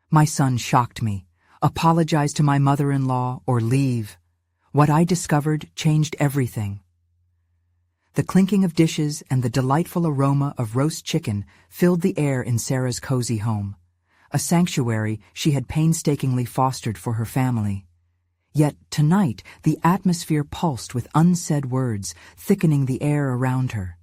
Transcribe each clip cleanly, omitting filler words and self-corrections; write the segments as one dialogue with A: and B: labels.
A: My son shocked me. Apologize to my mother-in-law or leave. What I discovered changed everything. The clinking of dishes and the delightful aroma of roast chicken filled the air in Sarah's cozy home, a sanctuary she had painstakingly fostered for her family. Yet tonight the atmosphere pulsed with unsaid words, thickening the air around her.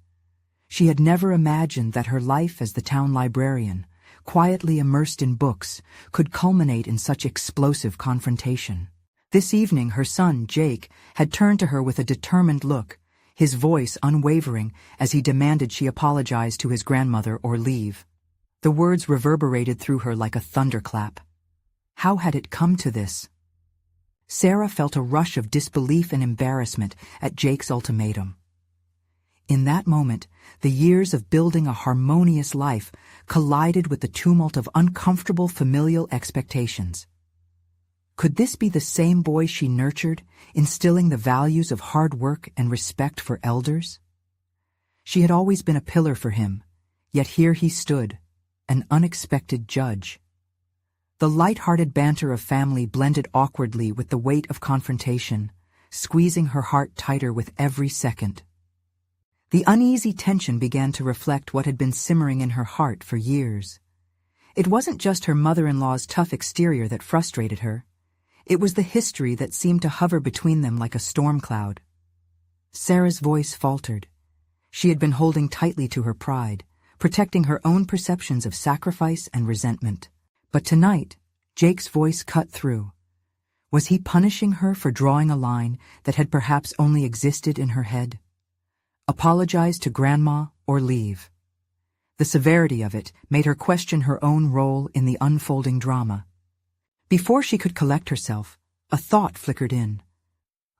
A: She had never imagined that her life as the town librarian, quietly immersed in books, could culminate in such explosive confrontation. This evening her son, Jake, had turned to her with a determined look, his voice unwavering as he demanded she apologize to his grandmother or leave. The words reverberated through her like a thunderclap. How had it come to this? Sarah felt a rush of disbelief and embarrassment at Jake's ultimatum. In that moment, the years of building a harmonious life collided with the tumult of uncomfortable familial expectations. Could this be the same boy she nurtured, instilling the values of hard work and respect for elders? She had always been a pillar for him, yet here he stood, an unexpected judge. The light-hearted banter of family blended awkwardly with the weight of confrontation, squeezing her heart tighter with every second. The uneasy tension began to reflect what had been simmering in her heart for years. It wasn't just her mother-in-law's tough exterior that frustrated her. It was the history that seemed to hover between them like a storm cloud. Sarah's voice faltered. She had been holding tightly to her pride, protecting her own perceptions of sacrifice and resentment. But tonight, Jake's voice cut through. Was he punishing her for drawing a line that had perhaps only existed in her head? Apologize to Grandma or leave. The severity of it made her question her own role in the unfolding drama. Before she could collect herself, a thought flickered in.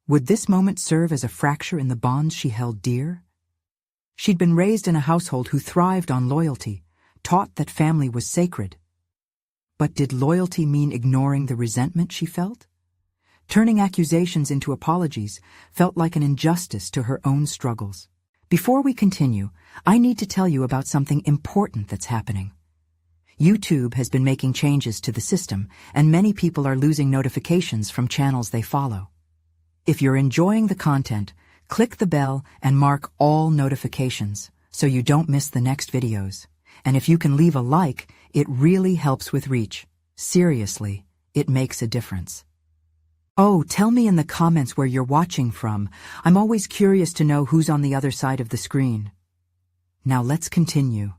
A: Would this moment serve as a fracture in the bonds she held dear? She'd been raised in a household who thrived on loyalty, taught that family was sacred. But did loyalty mean ignoring the resentment she felt? Turning accusations into apologies felt like an injustice to her own struggles. Before we continue, I need to tell you about something important that's happening. YouTube has been making changes to the system, and many people are losing notifications from channels they follow. If you're enjoying the content, click the bell and mark all notifications so you don't miss the next videos. And if you can leave a like, it really helps with reach. Seriously, it makes a difference. Oh, tell me in the comments where you're watching from. I'm always curious to know who's on the other side of the screen. Now let's continue.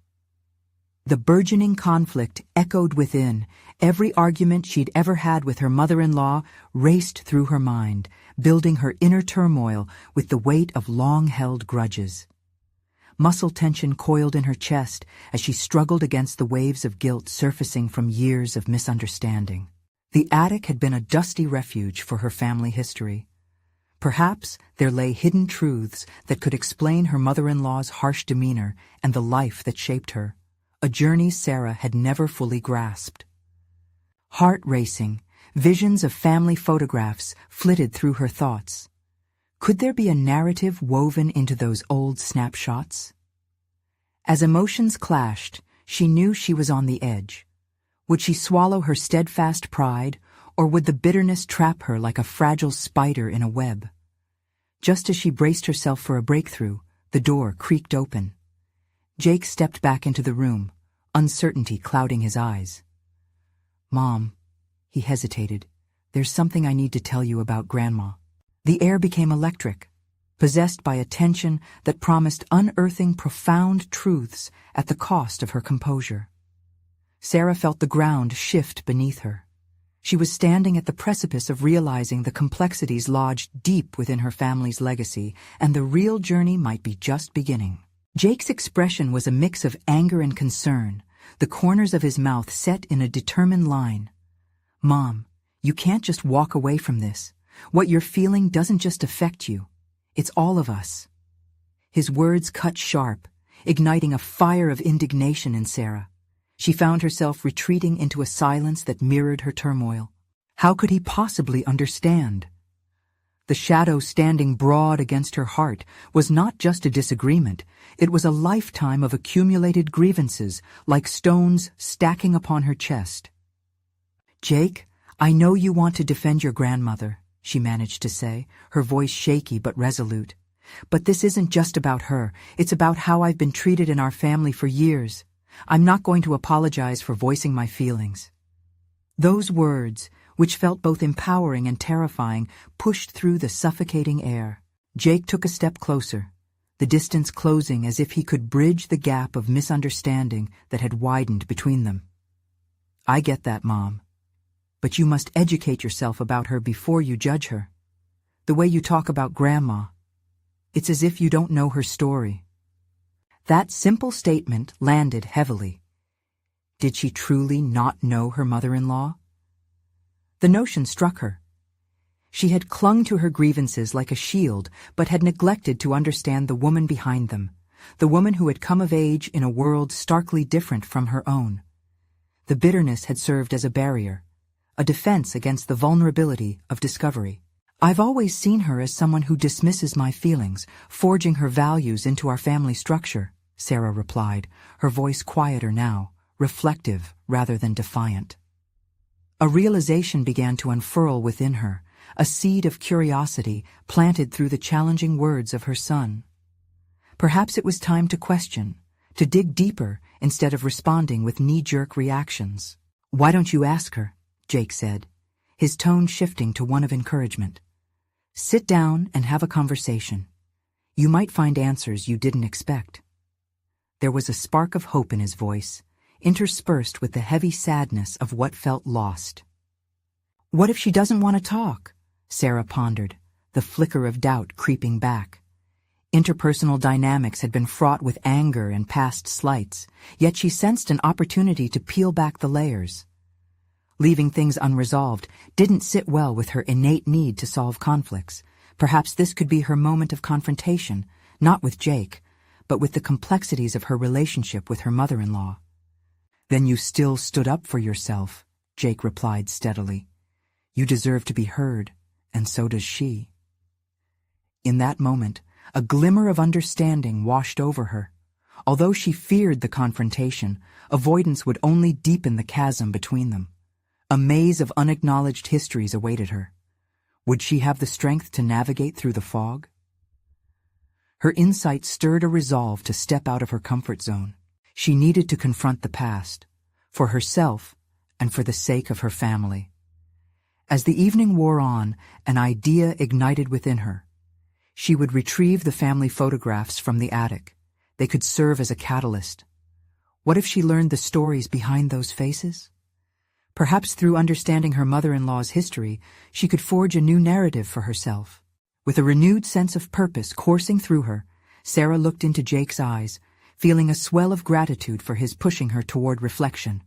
A: The burgeoning conflict echoed within. Every argument she'd ever had with her mother-in-law raced through her mind, building her inner turmoil with the weight of long-held grudges. Muscle tension coiled in her chest as she struggled against the waves of guilt surfacing from years of misunderstanding. The attic had been a dusty refuge for her family history. Perhaps there lay hidden truths that could explain her mother-in-law's harsh demeanor and the life that shaped her, a journey Sarah had never fully grasped. Heart racing, visions of family photographs flitted through her thoughts. Could there be a narrative woven into those old snapshots? As emotions clashed, she knew she was on the edge. Would she swallow her steadfast pride, or would the bitterness trap her like a fragile spider in a web? Just as she braced herself for a breakthrough, the door creaked open. Jake stepped back into the room, uncertainty clouding his eyes. "Mom," he hesitated, "there's something I need to tell you about Grandma." The air became electric, possessed by a tension that promised unearthing profound truths at the cost of her composure. Sarah felt the ground shift beneath her. She was standing at the precipice of realizing the complexities lodged deep within her family's legacy, and the real journey might be just beginning. Jake's expression was a mix of anger and concern, the corners of his mouth set in a determined line. "Mom, you can't just walk away from this. What you're feeling doesn't just affect you. It's all of us." His words cut sharp, igniting a fire of indignation in Sarah. She found herself retreating into a silence that mirrored her turmoil. How could he possibly understand? The shadow standing broad against her heart was not just a disagreement, it was a lifetime of accumulated grievances, like stones stacking upon her chest. "Jake, I know you want to defend your grandmother," she managed to say, her voice shaky but resolute. "But this isn't just about her, it's about how I've been treated in our family for years. I'm not going to apologize for voicing my feelings." Those words, which felt both empowering and terrifying, pushed through the suffocating air. Jake took a step closer, the distance closing as if he could bridge the gap of misunderstanding that had widened between them. "I get that, Mom. But you must educate yourself about her before you judge her. The way you talk about Grandma, it's as if you don't know her story." That simple statement landed heavily. Did she truly not know her mother-in-law? The notion struck her. She had clung to her grievances like a shield, but had neglected to understand the woman behind them, the woman who had come of age in a world starkly different from her own. The bitterness had served as a barrier, a defense against the vulnerability of discovery. "I've always seen her as someone who dismisses my feelings, forging her values into our family structure," Sarah replied, her voice quieter now, reflective rather than defiant. A realization began to unfurl within her, a seed of curiosity planted through the challenging words of her son. Perhaps it was time to question, to dig deeper instead of responding with knee-jerk reactions. "Why don't you ask her?" Jake said, his tone shifting to one of encouragement. "Sit down and have a conversation. You might find answers you didn't expect." There was a spark of hope in his voice, interspersed with the heavy sadness of what felt lost. "What if she doesn't want to talk?" Sarah pondered, the flicker of doubt creeping back. Interpersonal dynamics had been fraught with anger and past slights, yet she sensed an opportunity to peel back the layers. Leaving things unresolved didn't sit well with her innate need to solve conflicts. Perhaps this could be her moment of confrontation, not with Jake, but with the complexities of her relationship with her mother-in-law. "Then you still stood up for yourself," Jake replied steadily. "You deserve to be heard, and so does she." In that moment, a glimmer of understanding washed over her. Although she feared the confrontation, avoidance would only deepen the chasm between them. A maze of unacknowledged histories awaited her. Would she have the strength to navigate through the fog? Her insight stirred a resolve to step out of her comfort zone. She needed to confront the past, for herself and for the sake of her family. As the evening wore on, an idea ignited within her. She would retrieve the family photographs from the attic. They could serve as a catalyst. What if she learned the stories behind those faces? Perhaps through understanding her mother-in-law's history, she could forge a new narrative for herself. With a renewed sense of purpose coursing through her, Sarah looked into Jake's eyes, feeling a swell of gratitude for his pushing her toward reflection.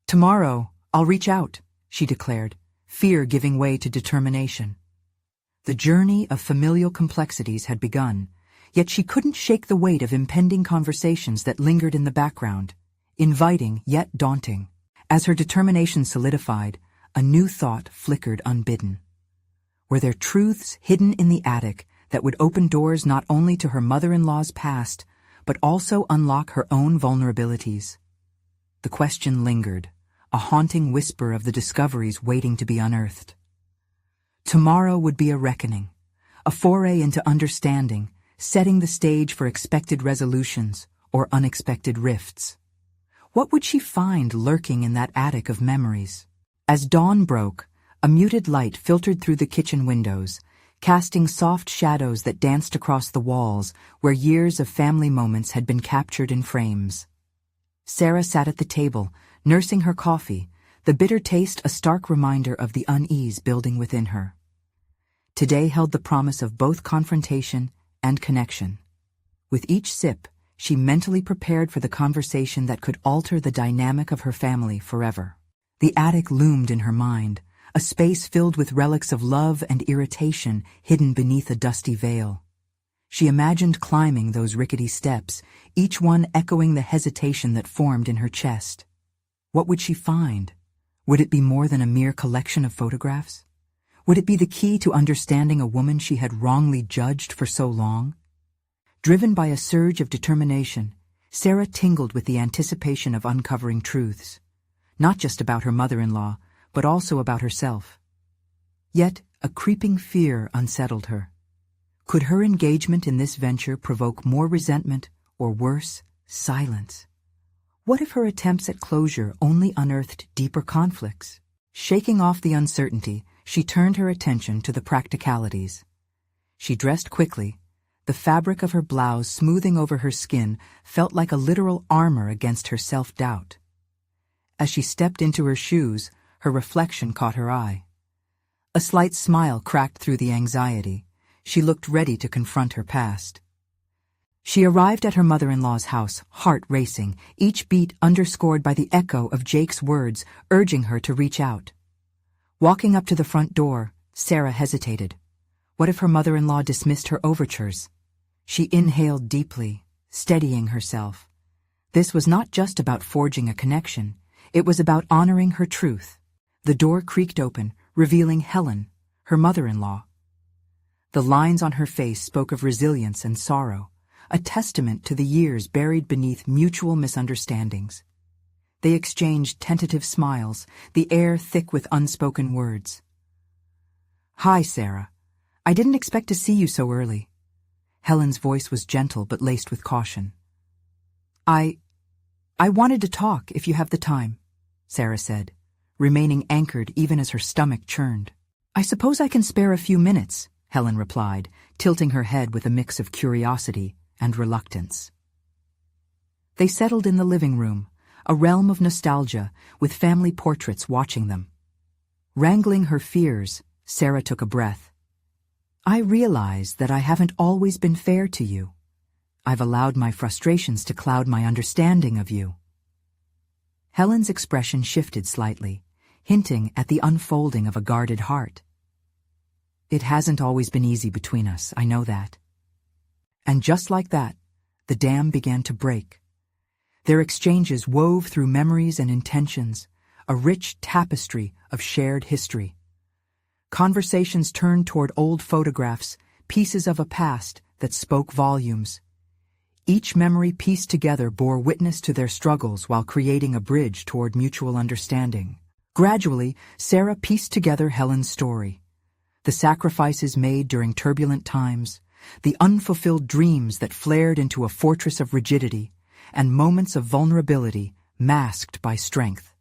A: "Tomorrow, I'll reach out," she declared, fear giving way to determination. The journey of familial complexities had begun, yet she couldn't shake the weight of impending conversations that lingered in the background, inviting yet daunting. As her determination solidified, a new thought flickered unbidden. Were there truths hidden in the attic that would open doors not only to her mother-in-law's past, but also unlock her own vulnerabilities? The question lingered, a haunting whisper of the discoveries waiting to be unearthed. Tomorrow would be a reckoning, a foray into understanding, setting the stage for expected resolutions or unexpected rifts. What would she find lurking in that attic of memories? As dawn broke, a muted light filtered through the kitchen windows, casting soft shadows that danced across the walls where years of family moments had been captured in frames. Sarah sat at the table, nursing her coffee, the bitter taste a stark reminder of the unease building within her. Today held the promise of both confrontation and connection. With each sip, she mentally prepared for the conversation that could alter the dynamic of her family forever. The attic loomed in her mind, a space filled with relics of love and irritation hidden beneath a dusty veil. She imagined climbing those rickety steps, each one echoing the hesitation that formed in her chest. What would she find? Would it be more than a mere collection of photographs? Would it be the key to understanding a woman she had wrongly judged for so long? Driven by a surge of determination, Sarah tingled with the anticipation of uncovering truths. not just about her mother-in-law, but also about herself. Yet a creeping fear unsettled her. Could her engagement in this venture provoke more resentment, or worse, silence? What if her attempts at closure only unearthed deeper conflicts? Shaking off the uncertainty, she turned her attention to the practicalities. She dressed quickly. The fabric of her blouse smoothing over her skin felt like a literal armor against her self-doubt. As she stepped into her shoes, her reflection caught her eye. A slight smile cracked through the anxiety. She looked ready to confront her past. She arrived at her mother-in-law's house, heart racing, each beat underscored by the echo of Jake's words urging her to reach out. Walking up to the front door, Sarah hesitated. What if her mother-in-law dismissed her overtures? She inhaled deeply, steadying herself. This was not just about forging a connection. It was about honoring her truth. The door creaked open, revealing Helen, her mother-in-law. The lines on her face spoke of resilience and sorrow, a testament to the years buried beneath mutual misunderstandings. They exchanged tentative smiles, the air thick with unspoken words. "Hi, Sarah. I didn't expect to see you so early." Helen's voice was gentle but laced with caution. I wanted to talk if you have the time," Sarah said, remaining anchored even as her stomach churned. "I suppose I can spare a few minutes," Helen replied, tilting her head with a mix of curiosity and reluctance. They settled in the living room, a realm of nostalgia, with family portraits watching them. Wrangling her fears, Sarah took a breath. "I realize that I haven't always been fair to you. I've allowed my frustrations to cloud my understanding of you." Helen's expression shifted slightly, hinting at the unfolding of a guarded heart. "It hasn't always been easy between us, I know that." And just like that, the dam began to break. Their exchanges wove through memories and intentions, a rich tapestry of shared history. Conversations turned toward old photographs, pieces of a past that spoke volumes. Each memory pieced together bore witness to their struggles while creating a bridge toward mutual understanding. Gradually, Sarah pieced together Helen's story. The sacrifices made during turbulent times, the unfulfilled dreams that flared into a fortress of rigidity, and moments of vulnerability masked by strength.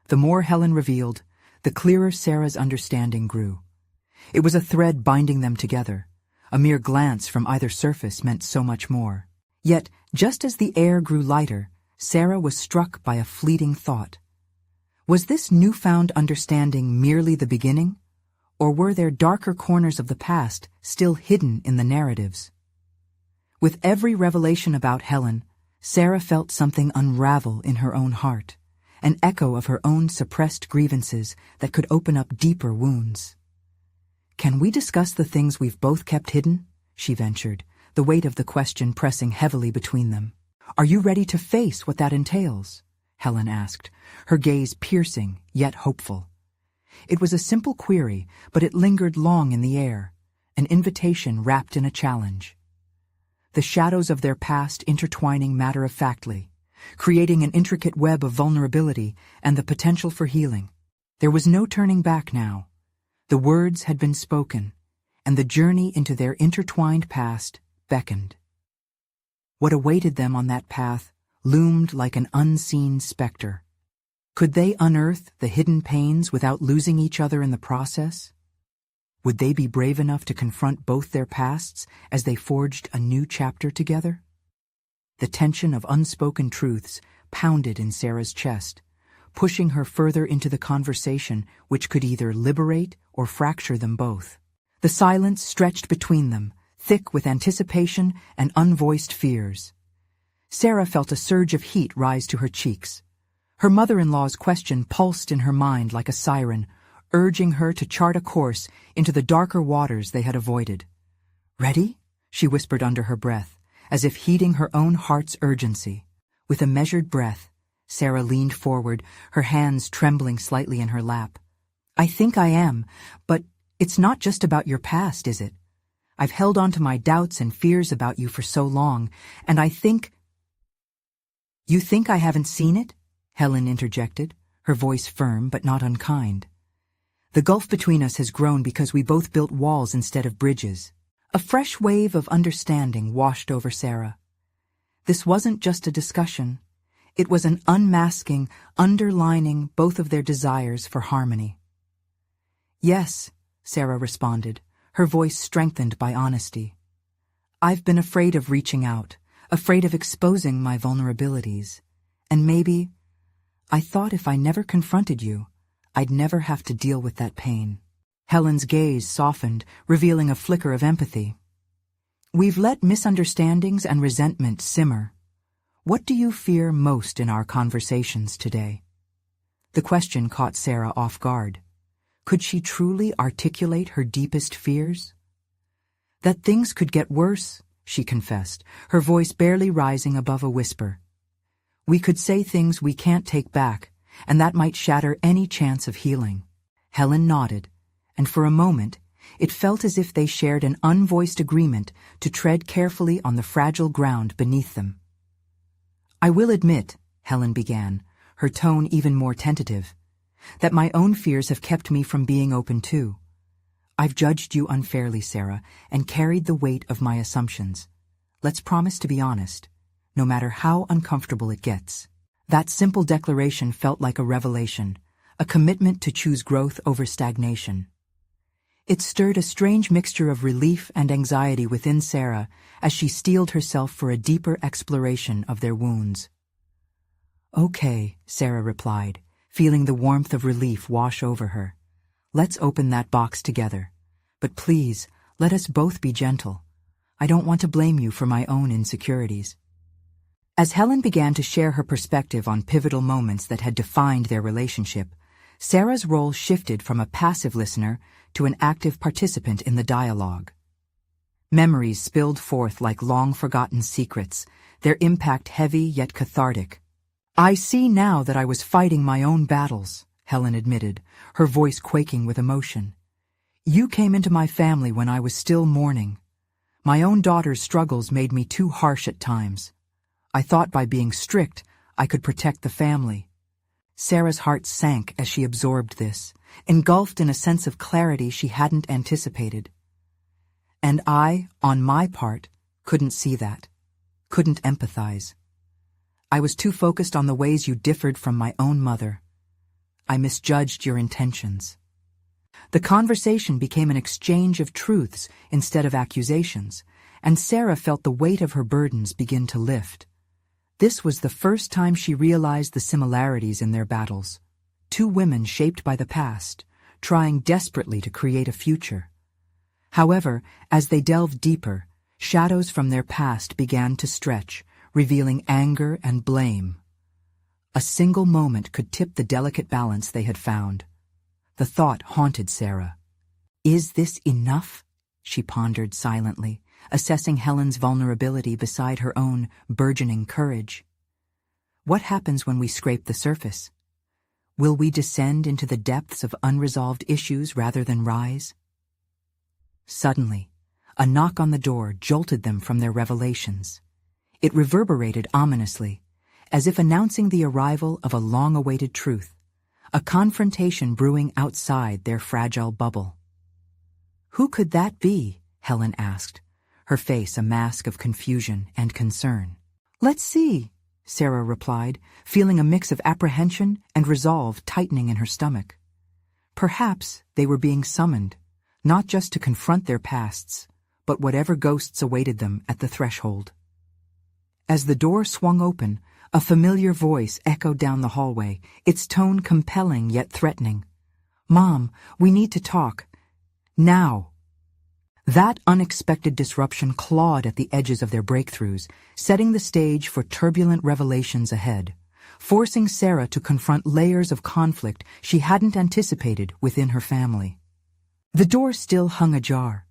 A: The more Helen revealed, the clearer Sarah's understanding grew. It was a thread binding them together. A mere glance from either surface meant so much more. Yet, just as the air grew lighter, Sarah was struck by a fleeting thought. Was this newfound understanding merely the beginning? Or were there darker corners of the past still hidden in the narratives? With every revelation about Helen, Sarah felt something unravel in her own heart, an echo of her own suppressed grievances that could open up deeper wounds. "Can we discuss the things we've both kept hidden?" she ventured, the weight of the question pressing heavily between them. "Are you ready to face what that entails?" Helen asked, her gaze piercing yet hopeful. It was a simple query, but it lingered long in the air, an invitation wrapped in a challenge. The shadows of their past intertwining matter-of-factly, creating an intricate web of vulnerability and the potential for healing. There was no turning back now. The words had been spoken, and the journey into their intertwined past beckoned. What awaited them on that path loomed like an unseen specter. Could they unearth the hidden pains without losing each other in the process? Would they be brave enough to confront both their pasts as they forged a new chapter together? The tension of unspoken truths pounded in Sarah's chest, pushing her further into the conversation which could either liberate or fracture them both. The silence stretched between them, thick with anticipation and unvoiced fears. Sarah felt a surge of heat rise to her cheeks. Her mother-in-law's question pulsed in her mind like a siren, urging her to chart a course into the darker waters they had avoided. "Ready?" she whispered under her breath, as if heeding her own heart's urgency. With a measured breath, Sarah leaned forward, her hands trembling slightly in her lap. "I think I am, but it's not just about your past, is it? I've held on to my doubts and fears about you for so long, and I think—" "You think I haven't seen it?" Helen interjected, her voice firm but not unkind. "The gulf between us has grown because we both built walls instead of bridges." A fresh wave of understanding washed over Sarah. This wasn't just a discussion. It was an unmasking, underlining both of their desires for harmony. "Yes," Sarah responded, her voice strengthened by honesty. "I've been afraid of reaching out, afraid of exposing my vulnerabilities. And maybe, I thought if I never confronted you, I'd never have to deal with that pain." Helen's gaze softened, revealing a flicker of empathy. "We've let misunderstandings and resentment simmer. What do you fear most in our conversations today?" The question caught Sarah off guard. Could she truly articulate her deepest fears? "That things could get worse," she confessed, her voice barely rising above a whisper. "We could say things we can't take back, and that might shatter any chance of healing." Helen nodded, and for a moment, it felt as if they shared an unvoiced agreement to tread carefully on the fragile ground beneath them. "I will admit," Helen began, her tone even more tentative, "that my own fears have kept me from being open too. I've judged you unfairly, Sarah, and carried the weight of my assumptions. Let's promise to be honest, no matter how uncomfortable it gets." That simple declaration felt like a revelation, a commitment to choose growth over stagnation. It stirred a strange mixture of relief and anxiety within Sarah as she steeled herself for a deeper exploration of their wounds. "Okay," Sarah replied, feeling the warmth of relief wash over her. "Let's open that box together. But please, let us both be gentle. I don't want to blame you for my own insecurities." As Helen began to share her perspective on pivotal moments that had defined their relationship, Sarah's role shifted from a passive listener to an active participant in the dialogue. Memories spilled forth like long-forgotten secrets, their impact heavy yet cathartic. "I see now that I was fighting my own battles," Helen admitted, her voice quaking with emotion. "You came into my family when I was still mourning. My own daughter's struggles made me too harsh at times. I thought by being strict, I could protect the family." Sarah's heart sank as she absorbed this, engulfed in a sense of clarity she hadn't anticipated. "And I, on my part, couldn't see that, couldn't empathize. I was too focused on the ways you differed from my own mother. I misjudged your intentions." The conversation became an exchange of truths instead of accusations, and Sarah felt the weight of her burdens begin to lift. This was the first time she realized the similarities in their battles. Two women shaped by the past, trying desperately to create a future. However, as they delved deeper, shadows from their past began to stretch, revealing anger and blame. A single moment could tip the delicate balance they had found. The thought haunted Sarah. "Is this enough?" she pondered silently, assessing Helen's vulnerability beside her own burgeoning courage. What happens when we scrape the surface? Will we descend into the depths of unresolved issues rather than rise? Suddenly, a knock on the door jolted them from their revelations. It reverberated ominously, as if announcing the arrival of a long-awaited truth, a confrontation brewing outside their fragile bubble. "Who could that be?" Helen asked, her face a mask of confusion and concern. "Let's see," Sarah replied, feeling a mix of apprehension and resolve tightening in her stomach. Perhaps they were being summoned, not just to confront their pasts, but whatever ghosts awaited them at the threshold. As the door swung open, a familiar voice echoed down the hallway, its tone compelling yet threatening. "Mom, we need to talk. Now." That unexpected disruption clawed at the edges of their breakthroughs, setting the stage for turbulent revelations ahead, forcing Sarah to confront layers of conflict she hadn't anticipated within her family. The door still hung ajar,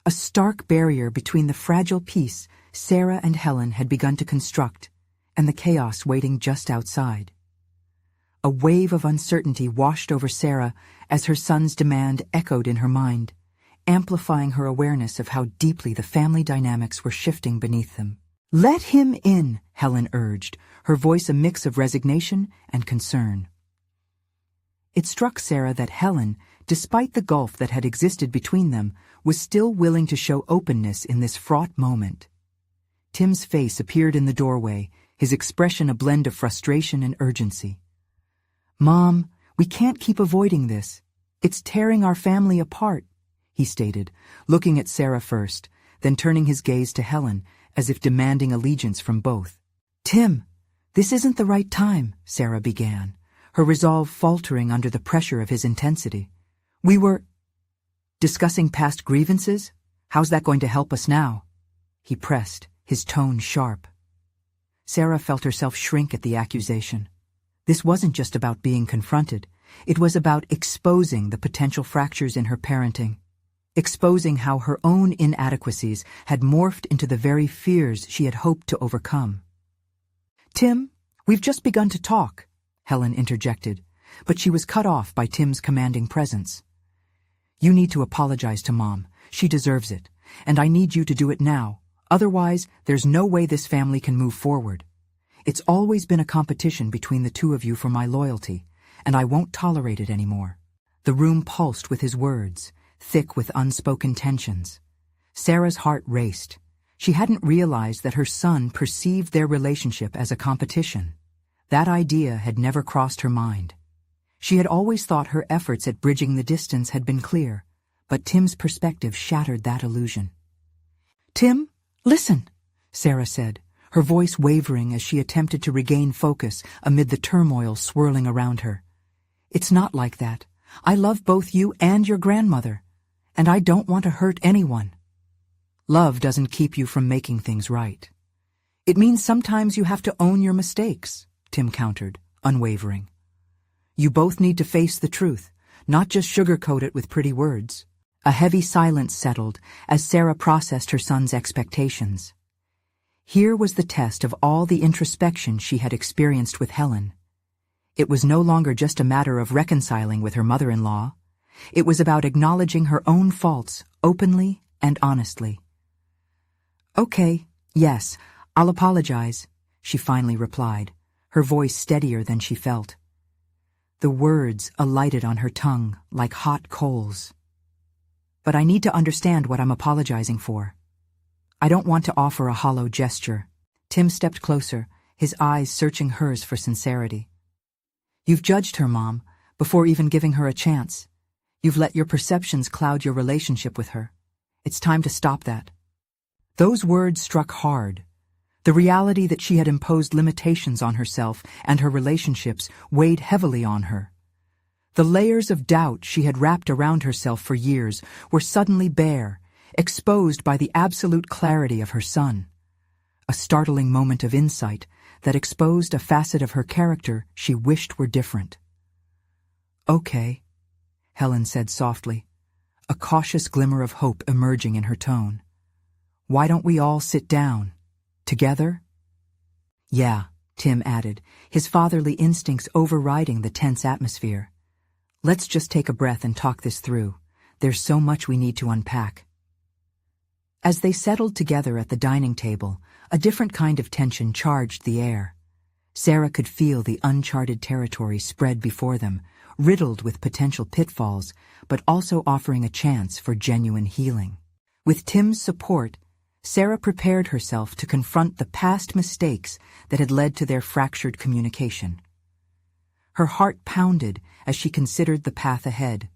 A: a stark barrier between the fragile peace Sarah and Helen had begun to construct and the chaos waiting just outside. A wave of uncertainty washed over Sarah as her son's demand echoed in her mind, amplifying her awareness of how deeply the family dynamics were shifting beneath them. "Let him in," Helen urged, her voice a mix of resignation and concern. It struck Sarah that Helen, despite the gulf that had existed between them, was still willing to show openness in this fraught moment. Tim's face appeared in the doorway, his expression a blend of frustration and urgency. "Mom, we can't keep avoiding this. It's tearing our family apart," he stated, looking at Sarah first, then turning his gaze to Helen, as if demanding allegiance from both. "Tim, this isn't the right time," Sarah began, her resolve faltering under the pressure of his intensity. "We were discussing past grievances? How's that going to help us now?" he pressed, his tone sharp. Sarah felt herself shrink at the accusation. This wasn't just about being confronted. It was about exposing the potential fractures in her parenting, exposing how her own inadequacies had morphed into the very fears she had hoped to overcome. "Tim, we've just begun to talk," Helen interjected, but she was cut off by Tim's commanding presence. "You need to apologize to Mom. She deserves it, and I need you to do it now. Otherwise, there's no way this family can move forward. It's always been a competition between the two of you for my loyalty, and I won't tolerate it anymore." The room pulsed with his words, thick with unspoken tensions. Sarah's heart raced. She hadn't realized that her son perceived their relationship as a competition. That idea had never crossed her mind. She had always thought her efforts at bridging the distance had been clear, but Tim's perspective shattered that illusion. "Tim, listen," Sarah said, her voice wavering as she attempted to regain focus amid the turmoil swirling around her. "It's not like that. I love both you and your grandmother, and I don't want to hurt anyone. Love doesn't keep you from making things right. It means sometimes you have to own your mistakes," Tim countered, unwavering. "You both need to face the truth, not just sugarcoat it with pretty words." A heavy silence settled as Sarah processed her son's expectations. Here was the test of all the introspection she had experienced with Helen. It was no longer just a matter of reconciling with her mother-in-law. It was about acknowledging her own faults openly and honestly. "Okay, yes, I'll apologize," she finally replied, her voice steadier than she felt. The words alighted on her tongue like hot coals. "But I need to understand what I'm apologizing for. I don't want to offer a hollow gesture." Tim stepped closer, his eyes searching hers for sincerity. "You've judged her, Mom, before even giving her a chance. You've let your perceptions cloud your relationship with her. It's time to stop that." Those words struck hard. The reality that she had imposed limitations on herself and her relationships weighed heavily on her. The layers of doubt she had wrapped around herself for years were suddenly bare, exposed by the absolute clarity of her son. A startling moment of insight that exposed a facet of her character she wished were different. "Okay," Helen said softly, a cautious glimmer of hope emerging in her tone. "Why don't we all sit down? Together?" "Yeah," Tim added, his fatherly instincts overriding the tense atmosphere. "Let's just take a breath and talk this through. There's so much we need to unpack." As they settled together at the dining table, a different kind of tension charged the air. Sarah could feel the uncharted territory spread before them, riddled with potential pitfalls, but also offering a chance for genuine healing. With Tim's support, Sarah prepared herself to confront the past mistakes that had led to their fractured communication. Her heart pounded as she considered the path ahead.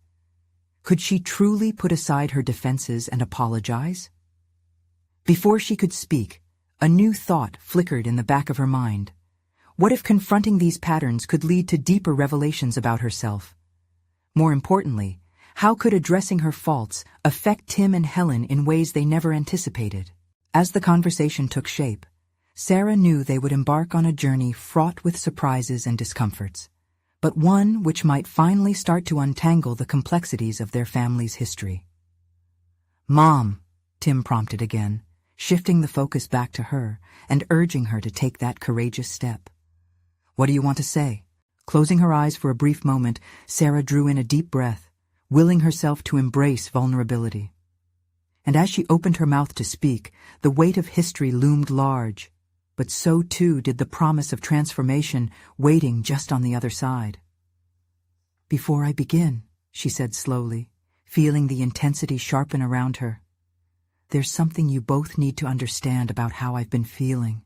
A: Could she truly put aside her defenses and apologize? Before she could speak, a new thought flickered in the back of her mind. What if confronting these patterns could lead to deeper revelations about herself? More importantly, how could addressing her faults affect Tim and Helen in ways they never anticipated? As the conversation took shape, Sarah knew they would embark on a journey fraught with surprises and discomforts, but one which might finally start to untangle the complexities of their family's history. "Mom," Tim prompted again, shifting the focus back to her and urging her to take that courageous step. "What do you want to say?" Closing her eyes for a brief moment, Sarah drew in a deep breath, willing herself to embrace vulnerability. And as she opened her mouth to speak, the weight of history loomed large, but so too did the promise of transformation waiting just on the other side. Before I begin, she said slowly, feeling the intensity sharpen around her, there's something you both need to understand about how I've been feeling.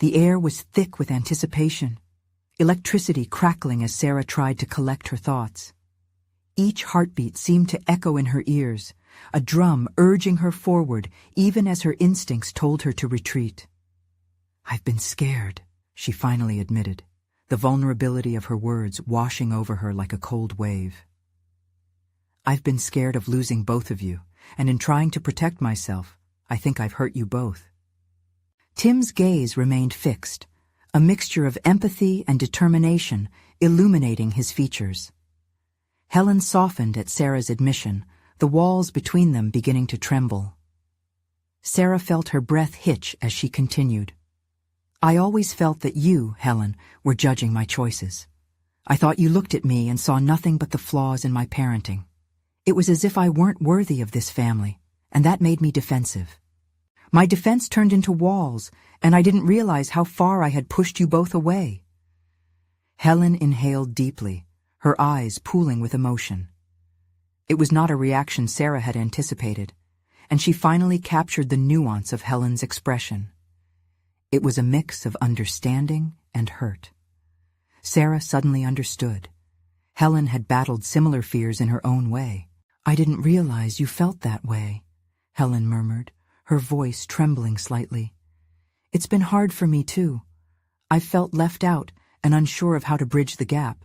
A: The air was thick with anticipation, electricity crackling as Sarah tried to collect her thoughts. Each heartbeat seemed to echo in her ears, a drum urging her forward even as her instincts told her to retreat. I've been scared, she finally admitted, the vulnerability of her words washing over her like a cold wave. I've been scared of losing both of you, and in trying to protect myself, I think I've hurt you both. Tim's gaze remained fixed, a mixture of empathy and determination illuminating his features. Helen softened at Sarah's admission, the walls between them beginning to tremble. Sarah felt her breath hitch as she continued. I always felt that you, Helen, were judging my choices. I thought you looked at me and saw nothing but the flaws in my parenting. It was as if I weren't worthy of this family, and that made me defensive. My defense turned into walls, and I didn't realize how far I had pushed you both away. Helen inhaled deeply, her eyes pooling with emotion. It was not a reaction Sarah had anticipated, and she finally captured the nuance of Helen's expression. It was a mix of understanding and hurt. Sarah suddenly understood. Helen had battled similar fears in her own way. I didn't realize you felt that way, Helen murmured, her voice trembling slightly. It's been hard for me too. I've felt left out and unsure of how to bridge the gap.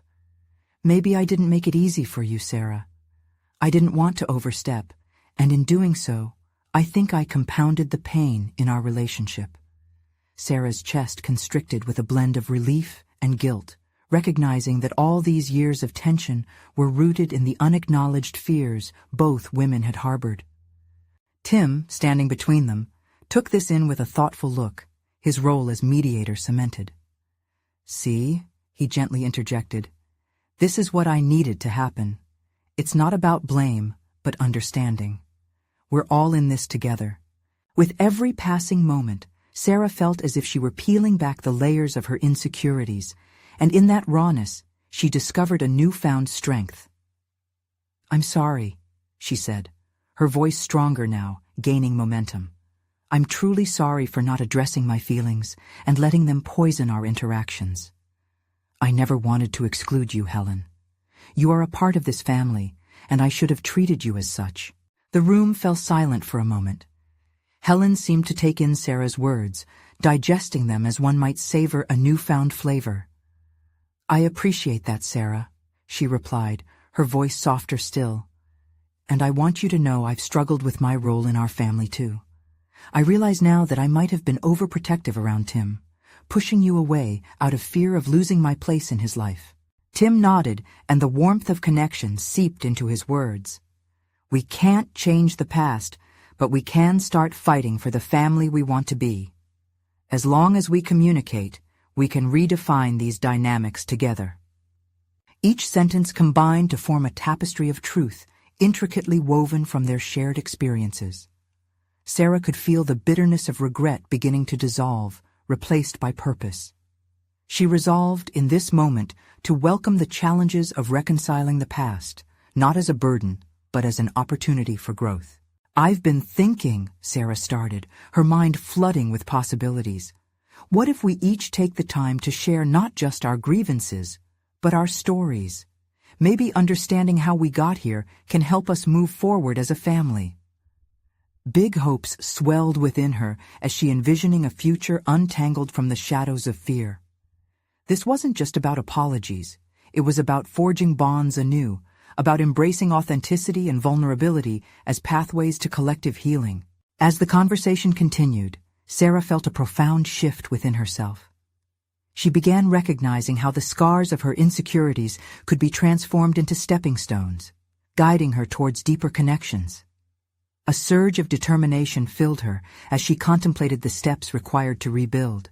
A: Maybe I didn't make it easy for you, Sarah. I didn't want to overstep, and in doing so, I think I compounded the pain in our relationship. Sarah's chest constricted with a blend of relief and guilt, recognizing that all these years of tension were rooted in the unacknowledged fears both women had harbored. Tim, standing between them, took this in with a thoughtful look, his role as mediator cemented. See, he gently interjected, this is what I needed to happen. It's not about blame, but understanding. We're all in this together. With every passing moment, Sarah felt as if she were peeling back the layers of her insecurities, and in that rawness, she discovered a newfound strength. I'm sorry, she said, her voice stronger now, gaining momentum. I'm truly sorry for not addressing my feelings and letting them poison our interactions. I never wanted to exclude you, Helen. You are a part of this family, and I should have treated you as such. The room fell silent for a moment. Helen seemed to take in Sarah's words, digesting them as one might savor a newfound flavor. I appreciate that, Sarah, she replied, her voice softer still. And I want you to know I've struggled with my role in our family too. I realize now that I might have been overprotective around Tim, pushing you away out of fear of losing my place in his life. Tim nodded, and the warmth of connection seeped into his words. We can't change the past, but we can start fighting for the family we want to be. As long as we communicate, we can redefine these dynamics together. Each sentence combined to form a tapestry of truth, intricately woven from their shared experiences. Sarah could feel the bitterness of regret beginning to dissolve, replaced by purpose. She resolved in this moment to welcome the challenges of reconciling the past, not as a burden, but as an opportunity for growth. I've been thinking, Sarah started, her mind flooding with possibilities. What if we each take the time to share not just our grievances, but our stories? Maybe understanding how we got here can help us move forward as a family. Big hopes swelled within her as she envisioning a future untangled from the shadows of fear. This wasn't just about apologies. It was about forging bonds anew, about embracing authenticity and vulnerability as pathways to collective healing. As the conversation continued, Sarah felt a profound shift within herself. She began recognizing how the scars of her insecurities could be transformed into stepping stones, guiding her towards deeper connections. A surge of determination filled her as she contemplated the steps required to rebuild,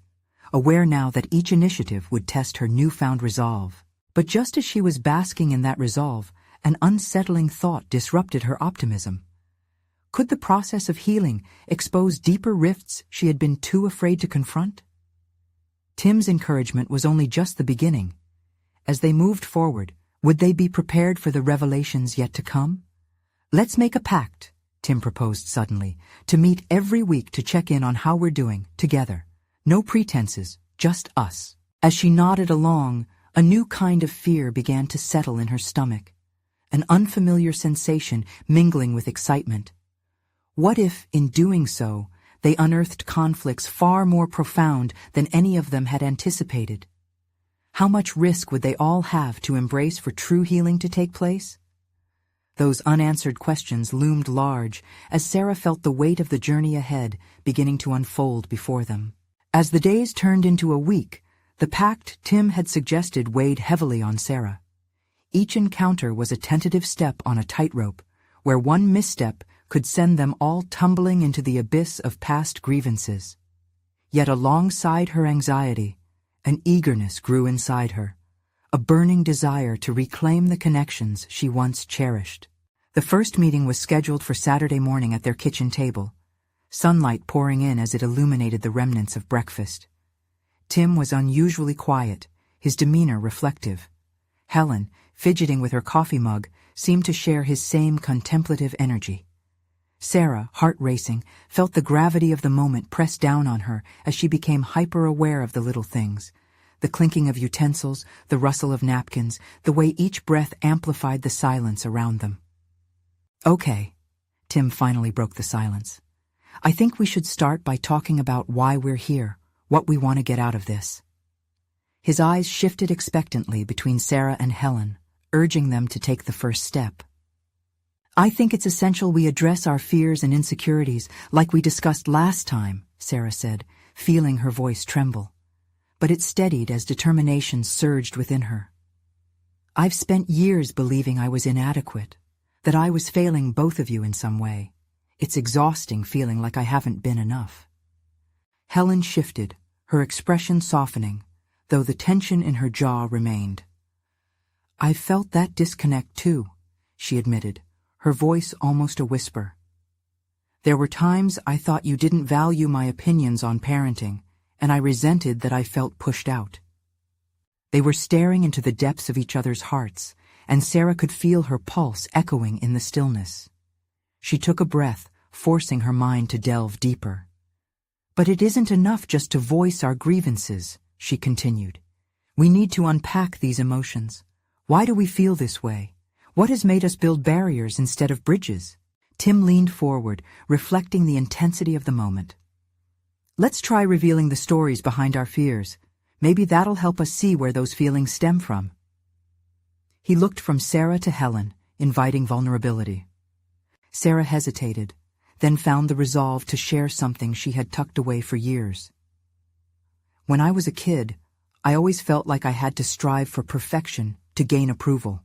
A: aware now that each initiative would test her newfound resolve. But just as she was basking in that resolve, an unsettling thought disrupted her optimism. Could the process of healing expose deeper rifts she had been too afraid to confront? Tim's encouragement was only just the beginning. As they moved forward, Would they be prepared for the revelations yet to come? Let's make a pact, Tim proposed suddenly, to meet every week to check in on how we're doing, together. No pretenses, just us. As she nodded along, a new kind of fear began to settle in her stomach, an unfamiliar sensation mingling with excitement. What if, in doing so, they unearthed conflicts far more profound than any of them had anticipated? How much risk would they all have to embrace for true healing to take place? Those unanswered questions loomed large as Sarah felt the weight of the journey ahead beginning to unfold before them. As the days turned into a week, the pact Tim had suggested weighed heavily on Sarah. Each encounter was a tentative step on a tightrope, where one misstep could send them all tumbling into the abyss of past grievances. Yet alongside her anxiety, an eagerness grew inside her, a burning desire to reclaim the connections she once cherished. The first meeting was scheduled for Saturday morning at their kitchen table, sunlight pouring in as it illuminated the remnants of breakfast. Tim was unusually quiet, his demeanor reflective. Helen, fidgeting with her coffee mug, seemed to share his same contemplative energy. Sarah, heart racing, felt the gravity of the moment press down on her as she became hyper-aware of the little things. The clinking of utensils, the rustle of napkins, the way each breath amplified the silence around them. Okay, Tim finally broke the silence. I think we should start by talking about why we're here, what we want to get out of this. His eyes shifted expectantly between Sarah and Helen, urging them to take the first step. I think it's essential we address our fears and insecurities like we discussed last time, Sarah said, feeling her voice tremble. But it steadied as determination surged within her. I've spent years believing I was inadequate, that I was failing both of you in some way. It's exhausting feeling like I haven't been enough. Helen shifted, her expression softening, though the tension in her jaw remained. I've felt that disconnect too, she admitted, her voice almost a whisper. There were times I thought you didn't value my opinions on parenting, and I resented that I felt pushed out. They were staring into the depths of each other's hearts, and Sarah could feel her pulse echoing in the stillness. She took a breath, forcing her mind to delve deeper. But it isn't enough just to voice our grievances, she continued. We need to unpack these emotions. Why do we feel this way? What has made us build barriers instead of bridges? Tim leaned forward, reflecting the intensity of the moment. Let's try revealing the stories behind our fears. Maybe that'll help us see where those feelings stem from. He looked from Sarah to Helen, inviting vulnerability. Sarah hesitated, then found the resolve to share something she had tucked away for years. When I was a kid, I always felt like I had to strive for perfection to gain approval.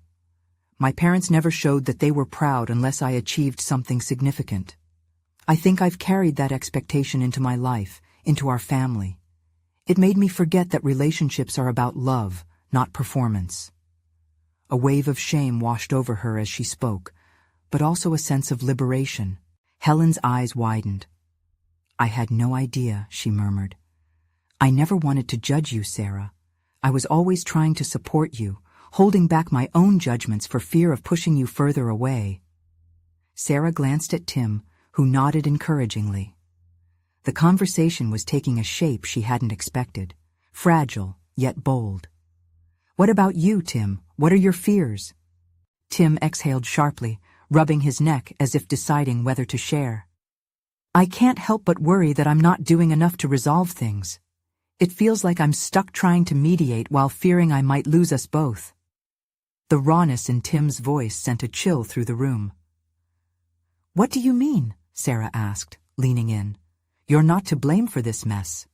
A: My parents never showed that they were proud unless I achieved something significant. I think I've carried that expectation into my life, into our family. It made me forget that relationships are about love, not performance. A wave of shame washed over her as she spoke, but also a sense of liberation. Helen's eyes widened. I had no idea, she murmured. I never wanted to judge you, Sarah. I was always trying to support you, holding back my own judgments for fear of pushing you further away. Sarah glanced at Tim, who nodded encouragingly. The conversation was taking a shape she hadn't expected, fragile yet bold. What about you, Tim? What are your fears? Tim exhaled sharply, rubbing his neck as if deciding whether to share. I can't help but worry that I'm not doing enough to resolve things. It feels like I'm stuck trying to mediate while fearing I might lose us both. The rawness in Tim's voice sent a chill through the room. What do you mean? Sarah asked, leaning in. You're not to blame for this mess.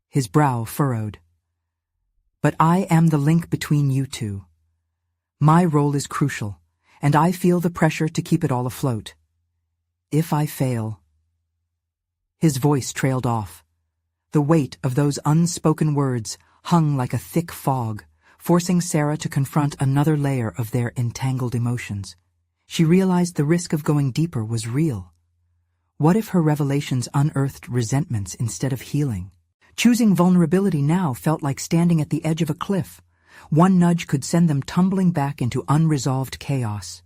A: His brow furrowed. But I am the link between you two. My role is crucial, and I feel the pressure to keep it all afloat. If I fail... His voice trailed off. The weight of those unspoken words hung like a thick fog, forcing Sarah to confront another layer of their entangled emotions. She realized the risk of going deeper was real. What if her revelations unearthed resentments instead of healing? Choosing vulnerability now felt like standing at the edge of a cliff, One nudge could send them tumbling back into unresolved chaos.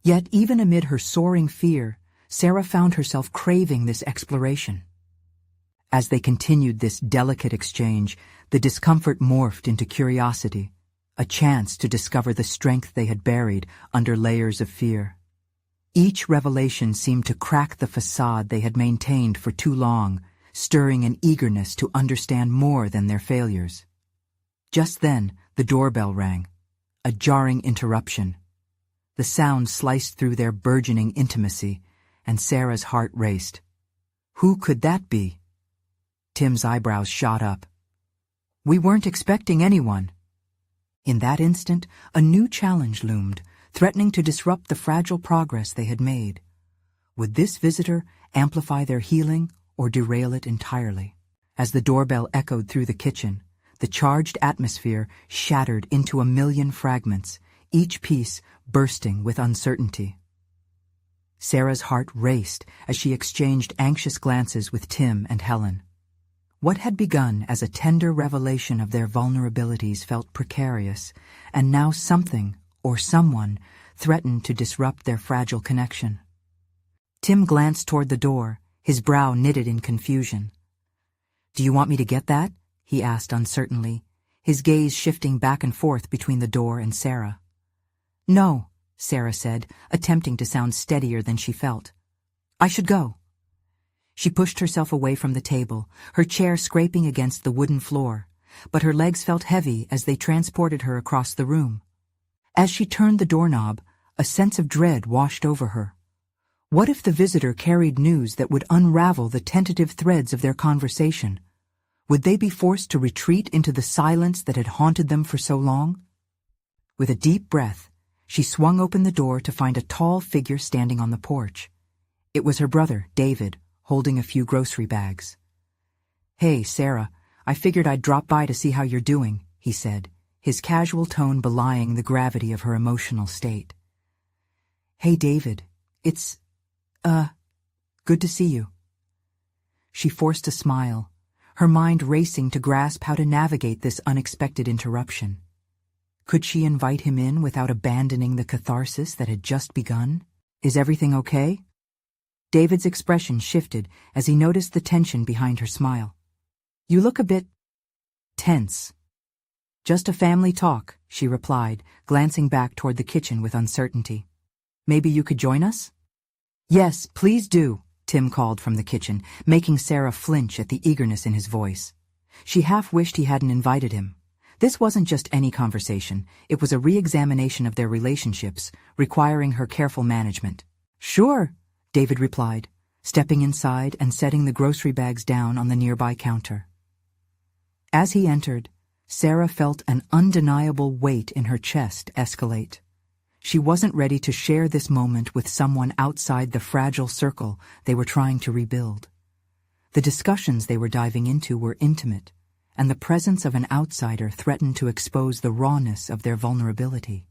A: Yet even amid her soaring fear, Sarah found herself craving this exploration. As they continued this delicate exchange, the discomfort morphed into curiosity, a chance to discover the strength they had buried under layers of fear. Each revelation seemed to crack the facade they had maintained for too long, stirring an eagerness to understand more than their failures. Just then, the doorbell rang, a jarring interruption. The sound sliced through their burgeoning intimacy, and Sarah's heart raced. Who could that be? Tim's eyebrows shot up. We weren't expecting anyone. In that instant, a new challenge loomed, threatening to disrupt the fragile progress they had made. Would this visitor amplify their healing or derail it entirely? As the doorbell echoed through the kitchen, the charged atmosphere shattered into a million fragments, each piece bursting with uncertainty. Sarah's heart raced as she exchanged anxious glances with Tim and Helen. What had begun as a tender revelation of their vulnerabilities felt precarious, and now something, or someone, threatened to disrupt their fragile connection. Tim glanced toward the door, his brow knitted in confusion. "Do you want me to get that?" he asked uncertainly, his gaze shifting back and forth between the door and Sarah. "No," Sarah said, attempting to sound steadier than she felt. "I should go." She pushed herself away from the table, her chair scraping against the wooden floor, but her legs felt heavy as they transported her across the room. As she turned the doorknob, a sense of dread washed over her. What if the visitor carried news that would unravel the tentative threads of their conversation? Would they be forced to retreat into the silence that had haunted them for so long? With a deep breath, she swung open the door to find a tall figure standing on the porch. It was her brother, David, holding a few grocery bags. "Hey, Sarah, I figured I'd drop by to see how you're doing," he said, his casual tone belying the gravity of her emotional state. "Hey, David, it's, good to see you." She forced a smile, her mind racing to grasp how to navigate this unexpected interruption. Could she invite him in without abandoning the catharsis that had just begun? "Is everything okay?" David's expression shifted as he noticed the tension behind her smile. "You look a bit tense." "Just a family talk," she replied, glancing back toward the kitchen with uncertainty. "Maybe you could join us?" "Yes, please do," Tim called from the kitchen, making Sarah flinch at the eagerness in his voice. She half wished he hadn't invited him. This wasn't just any conversation, it was a re-examination of their relationships, requiring her careful management. "Sure," David replied, stepping inside and setting the grocery bags down on the nearby counter. As he entered, Sarah felt an undeniable weight in her chest escalate. She wasn't ready to share this moment with someone outside the fragile circle they were trying to rebuild. The discussions they were diving into were intimate, and the presence of an outsider threatened to expose the rawness of their vulnerability.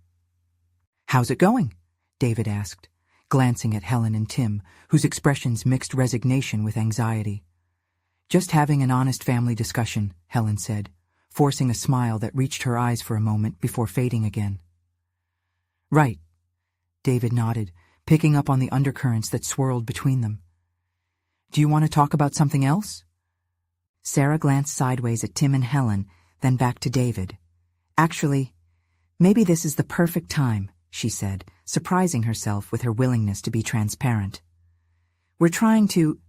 A: "How's it going?" David asked, glancing at Helen and Tim, whose expressions mixed resignation with anxiety. "Just having an honest family discussion," Helen said, forcing a smile that reached her eyes for a moment before fading again. "Right," David nodded, picking up on the undercurrents that swirled between them. "Do you want to talk about something else?" Sarah glanced sideways at Tim and Helen, then back to David. "Actually, maybe this is the perfect time," she said, surprising herself with her willingness to be transparent. "We're trying to—"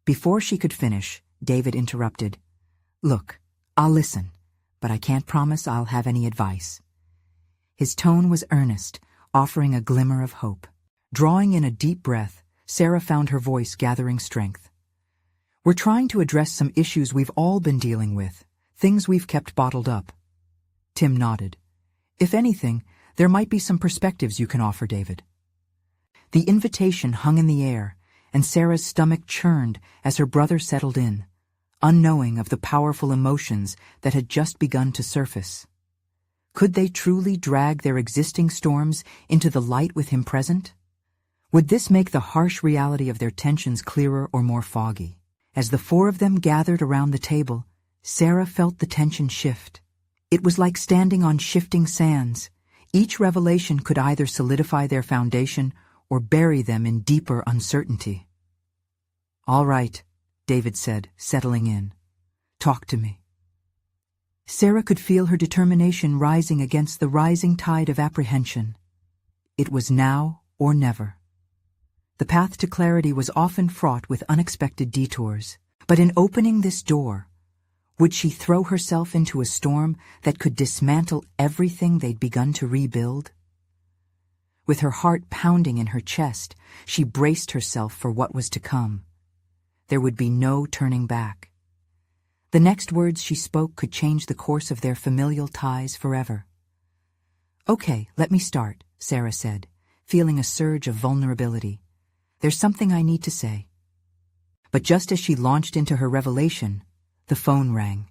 A: Before she could finish, David interrupted. "Look, I'll listen, but I can't promise I'll have any advice." His tone was earnest, offering a glimmer of hope. Drawing in a deep breath, Sarah found her voice gathering strength. "We're trying to address some issues we've all been dealing with, things we've kept bottled up." Tim nodded. "If anything, there might be some perspectives you can offer, David." The invitation hung in the air, and Sarah's stomach churned as her brother settled in, unknowing of the powerful emotions that had just begun to surface. Could they truly drag their existing storms into the light with him present? Would this make the harsh reality of their tensions clearer or more foggy? As the four of them gathered around the table, Sarah felt the tension shift. It was like standing on shifting sands. Each revelation could either solidify their foundation or bury them in deeper uncertainty. "All right," David said, settling in. "Talk to me." Sarah could feel her determination rising against the rising tide of apprehension. It was now or never. The path to clarity was often fraught with unexpected detours, but in opening this door, would she throw herself into a storm that could dismantle everything they'd begun to rebuild? With her heart pounding in her chest, she braced herself for what was to come. There would be no turning back. The next words she spoke could change the course of their familial ties forever. "Okay, let me start," Sarah said, feeling a surge of vulnerability. "There's something I need to say." But just as she launched into her revelation, the phone rang.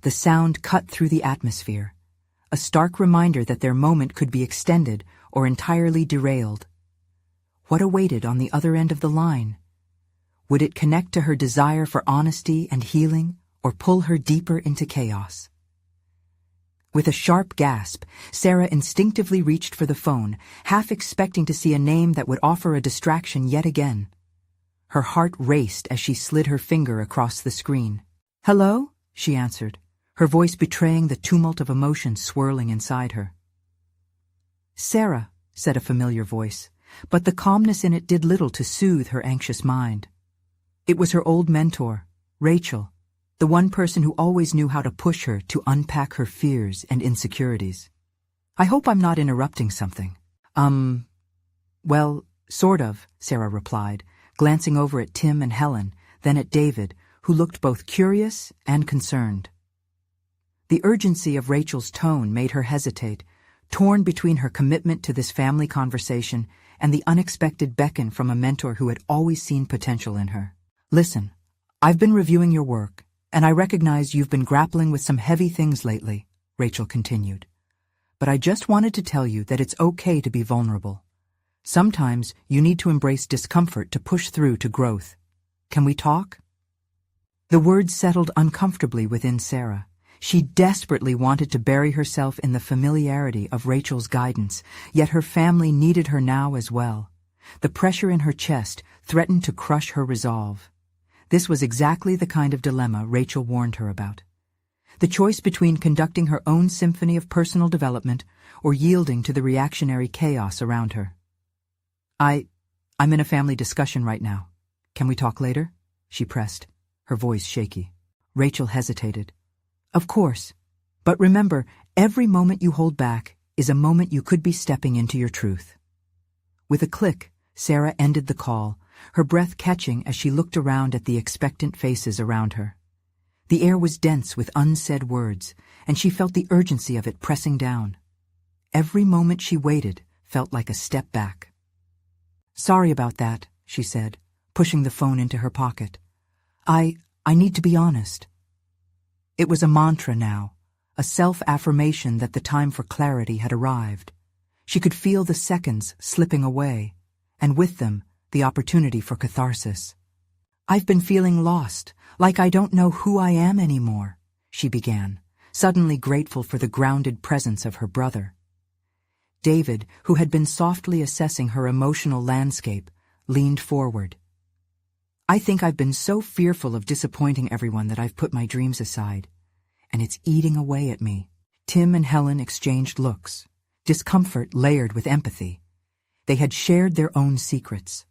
A: The sound cut through the atmosphere, a stark reminder that their moment could be extended or entirely derailed. What awaited on the other end of the line? Would it connect to her desire for honesty and healing, or pull her deeper into chaos? With a sharp gasp, Sarah instinctively reached for the phone, half expecting to see a name that would offer a distraction yet again. Her heart raced as she slid her finger across the screen. "Hello?" she answered, her voice betraying the tumult of emotion swirling inside her. "Sarah," said a familiar voice, but the calmness in it did little to soothe her anxious mind. It was her old mentor, Rachel, the one person who always knew how to push her to unpack her fears and insecurities. "I hope I'm not interrupting something." Well, sort of," Sarah replied, glancing over at Tim and Helen, then at David, who looked both curious and concerned. The urgency of Rachel's tone made her hesitate, torn between her commitment to this family conversation and the unexpected beckon from a mentor who had always seen potential in her. "Listen, I've been reviewing your work, and I recognize you've been grappling with some heavy things lately," Rachel continued. "But I just wanted to tell you that it's okay to be vulnerable. Sometimes you need to embrace discomfort to push through to growth. Can we talk?" The words settled uncomfortably within Sarah. She desperately wanted to bury herself in the familiarity of Rachel's guidance, yet her family needed her now as well. The pressure in her chest threatened to crush her resolve. This was exactly the kind of dilemma Rachel warned her about. The choice between conducting her own symphony of personal development or yielding to the reactionary chaos around her. I'm in a family discussion right now. Can we talk later?" she pressed, her voice shaky. Rachel hesitated. "Of course. But remember, every moment you hold back is a moment you could be stepping into your truth." With a click, Sarah ended the call, her breath catching as she looked around at the expectant faces around her. The air was dense with unsaid words, and she felt the urgency of it pressing down. Every moment she waited felt like a step back. "Sorry about that," she said, pushing the phone into her pocket. I need to be honest." It was a mantra now, a self-affirmation that the time for clarity had arrived. She could feel the seconds slipping away, and with them, the opportunity for catharsis. "I've been feeling lost, like I don't know who I am anymore," she began, suddenly grateful for the grounded presence of her brother. David, who had been softly assessing her emotional landscape, leaned forward. "I think I've been so fearful of disappointing everyone that I've put my dreams aside, and it's eating away at me." Tim and Helen exchanged looks, discomfort layered with empathy. They had shared their own secrets.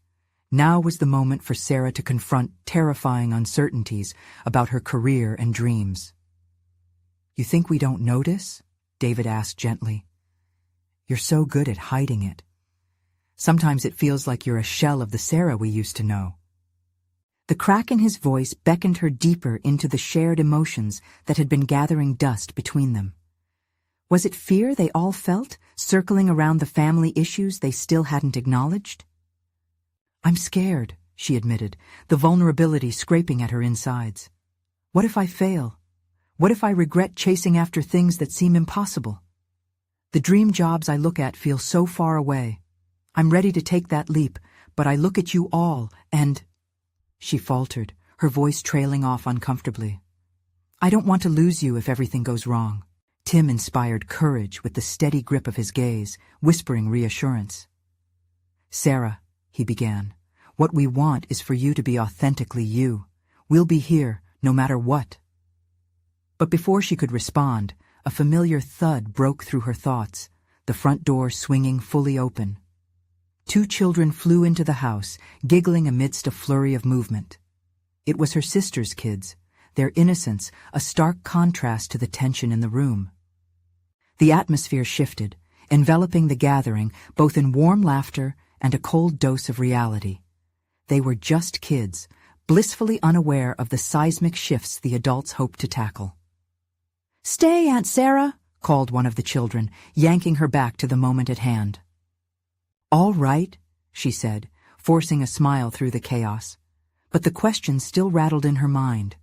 A: Now was the moment for Sarah to confront terrifying uncertainties about her career and dreams. "You think we don't notice?" David asked gently. "You're so good at hiding it. Sometimes it feels like you're a shell of the Sarah we used to know." The crack in his voice beckoned her deeper into the shared emotions that had been gathering dust between them. Was it fear they all felt, circling around the family issues they still hadn't acknowledged? "I'm scared," she admitted, the vulnerability scraping at her insides. "What if I fail? What if I regret chasing after things that seem impossible? The dream jobs I look at feel so far away. I'm ready to take that leap, but I look at you all, and—" She faltered, her voice trailing off uncomfortably. "I don't want to lose you if everything goes wrong." Tim inspired courage with the steady grip of his gaze, whispering reassurance. "Sarah," he began, "what we want is for you to be authentically you. We'll be here, no matter what." But before she could respond, a familiar thud broke through her thoughts, the front door swinging fully open. 2 children flew into the house, giggling amidst a flurry of movement. It was her sister's kids, their innocence a stark contrast to the tension in the room. The atmosphere shifted, enveloping the gathering both in warm laughter and a cold dose of reality. They were just kids, blissfully unaware of the seismic shifts the adults hoped to tackle. "Stay, Aunt Sarah," called one of the children, yanking her back to the moment at hand. "All right," she said, forcing a smile through the chaos. But the question still rattled in her mind.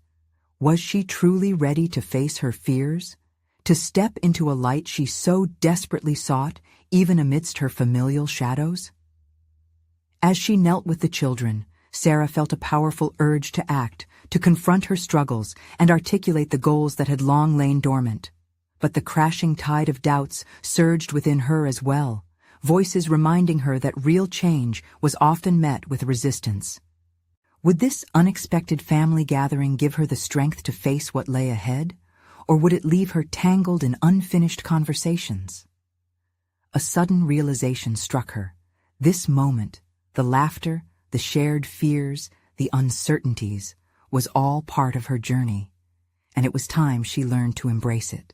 A: Was she truly ready to face her fears? To step into a light she so desperately sought, even amidst her familial shadows? As she knelt with the children, Sarah felt a powerful urge to act, to confront her struggles and articulate the goals that had long lain dormant. But the crashing tide of doubts surged within her as well, voices reminding her that real change was often met with resistance. Would this unexpected family gathering give her the strength to face what lay ahead, or would it leave her tangled in unfinished conversations? A sudden realization struck her. This moment, the laughter, the shared fears, the uncertainties, was all part of her journey, and it was time she learned to embrace it.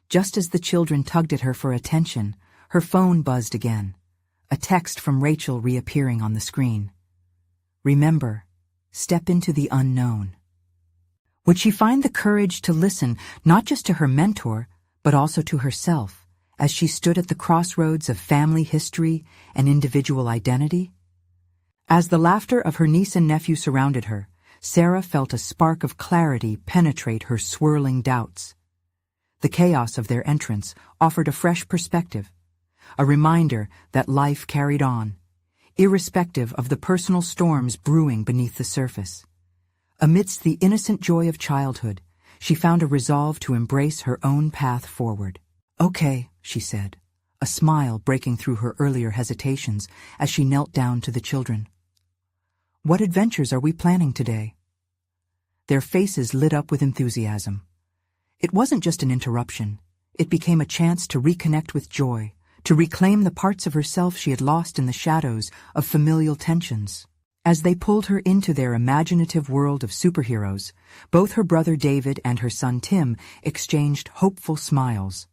A: Just as the children tugged at her for attention, her phone buzzed again, a text from Rachel reappearing on the screen. "Remember, step into the unknown." Would she find the courage to listen not just to her mentor, but also to herself, as she stood at the crossroads of family history and individual identity? As the laughter of her niece and nephew surrounded her, Sarah felt a spark of clarity penetrate her swirling doubts. The chaos of their entrance offered a fresh perspective, a reminder that life carried on, irrespective of the personal storms brewing beneath the surface. Amidst the innocent joy of childhood, she found a resolve to embrace her own path forward. "Okay," she said, a smile breaking through her earlier hesitations as she knelt down to the children. "What adventures are we planning today?" Their faces lit up with enthusiasm. It wasn't just an interruption. It became a chance to reconnect with joy, to reclaim the parts of herself she had lost in the shadows of familial tensions. As they pulled her into their imaginative world of superheroes, both her brother David and her son Tim exchanged hopeful smiles.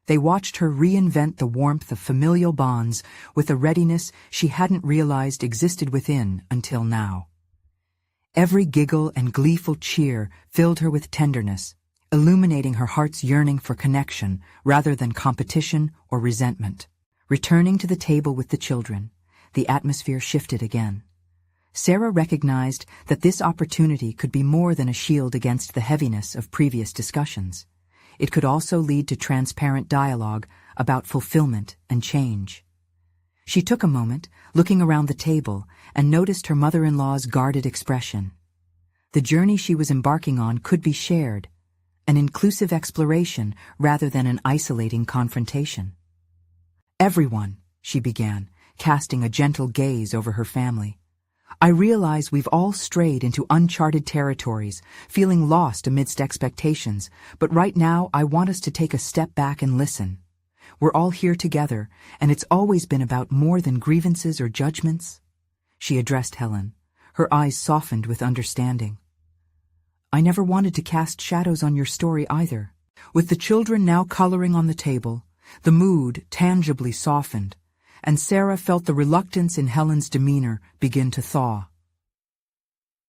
A: They watched her reinvent the warmth of familial bonds with a readiness she hadn't realized existed within until now. Every giggle and gleeful cheer filled her with tenderness, illuminating her heart's yearning for connection rather than competition or resentment. Returning to the table with the children, the atmosphere shifted again. Sarah recognized that this opportunity could be more than a shield against the heaviness of previous discussions. It could also lead to transparent dialogue about fulfillment and change. She took a moment, looking around the table, and noticed her mother-in-law's guarded expression. The journey she was embarking on could be shared, an inclusive exploration rather than an isolating confrontation. "Everyone," she began, casting a gentle gaze over her family. "I realize we've all strayed into uncharted territories, feeling lost amidst expectations, but right now I want us to take a step back and listen. We're all here together, and it's always been about more than grievances or judgments." She addressed Helen, her eyes softened with understanding. "I never wanted to cast shadows on your story either." With the children now coloring on the table, the mood tangibly softened, and Sarah felt the reluctance in Helen's demeanor begin to thaw.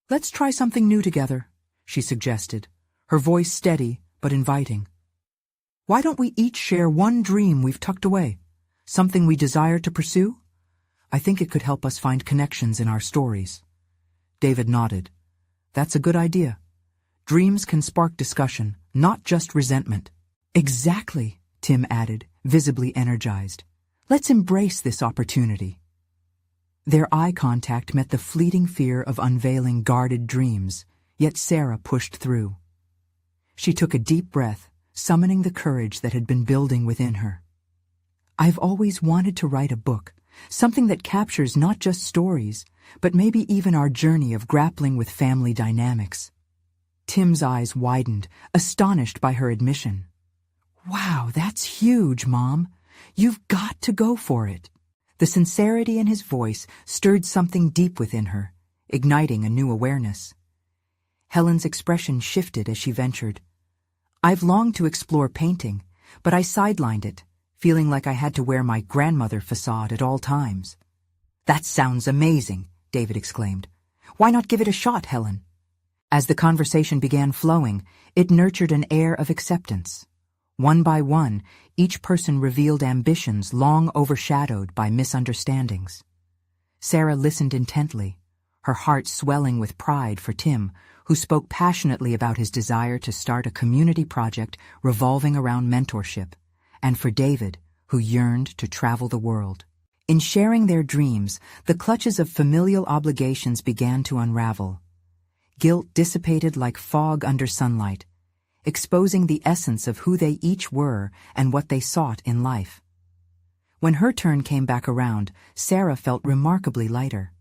A: "Let's try something new together," she suggested, her voice steady but inviting. "Why don't we each share one dream we've tucked away, something we desire to pursue? I think it could help us find connections in our stories." David nodded. "That's a good idea. Dreams can spark discussion, not just resentment." "Exactly," Tim added, visibly energized. "Let's embrace this opportunity." Their eye contact met the fleeting fear of unveiling guarded dreams, yet Sarah pushed through. She took a deep breath, summoning the courage that had been building within her. "I've always wanted to write a book, something that captures not just stories, but maybe even our journey of grappling with family dynamics." Tim's eyes widened, astonished by her admission. "Wow, that's huge, Mom. You've got to go for it." The sincerity in his voice stirred something deep within her, igniting a new awareness. Helen's expression shifted as she ventured. "I've longed to explore painting, but I sidelined it, feeling like I had to wear my grandmother facade at all times." "That sounds amazing," David exclaimed. "Why not give it a shot, Helen?" As the conversation began flowing, it nurtured an air of acceptance. One by one, each person revealed ambitions long overshadowed by misunderstandings. Sarah listened intently, her heart swelling with pride for Tim, who spoke passionately about his desire to start a community project revolving around mentorship, and for David, who yearned to travel the world. In sharing their dreams, the clutches of familial obligations began to unravel. Guilt dissipated like fog under sunlight, exposing the essence of who they each were and what they sought in life. When her turn came back around, Sarah felt remarkably lighter.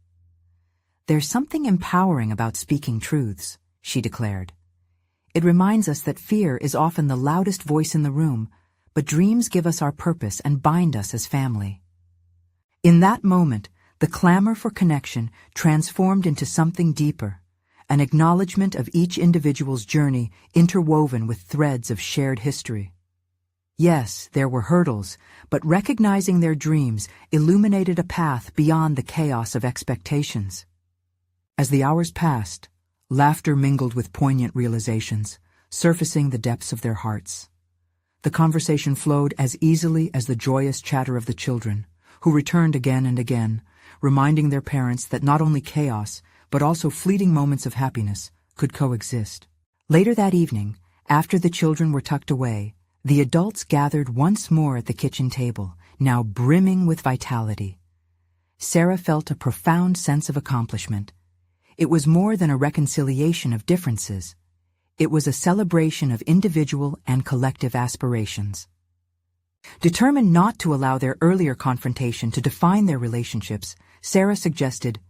A: "There's something empowering about speaking truths," she declared. "It reminds us that fear is often the loudest voice in the room, but dreams give us our purpose and bind us as family." In that moment, the clamor for connection transformed into something deeper, an acknowledgement of each individual's journey interwoven with threads of shared history. Yes, there were hurdles, but recognizing their dreams illuminated a path beyond the chaos of expectations. As the hours passed, laughter mingled with poignant realizations, surfacing the depths of their hearts. The conversation flowed as easily as the joyous chatter of the children, who returned again and again, reminding their parents that not only chaos, but also fleeting moments of happiness could coexist. Later that evening, after the children were tucked away, the adults gathered once more at the kitchen table, now brimming with vitality. Sarah felt a profound sense of accomplishment. It was more than a reconciliation of differences. It was a celebration of individual and collective aspirations. Determined not to allow their earlier confrontation to define their relationships, Sarah suggested,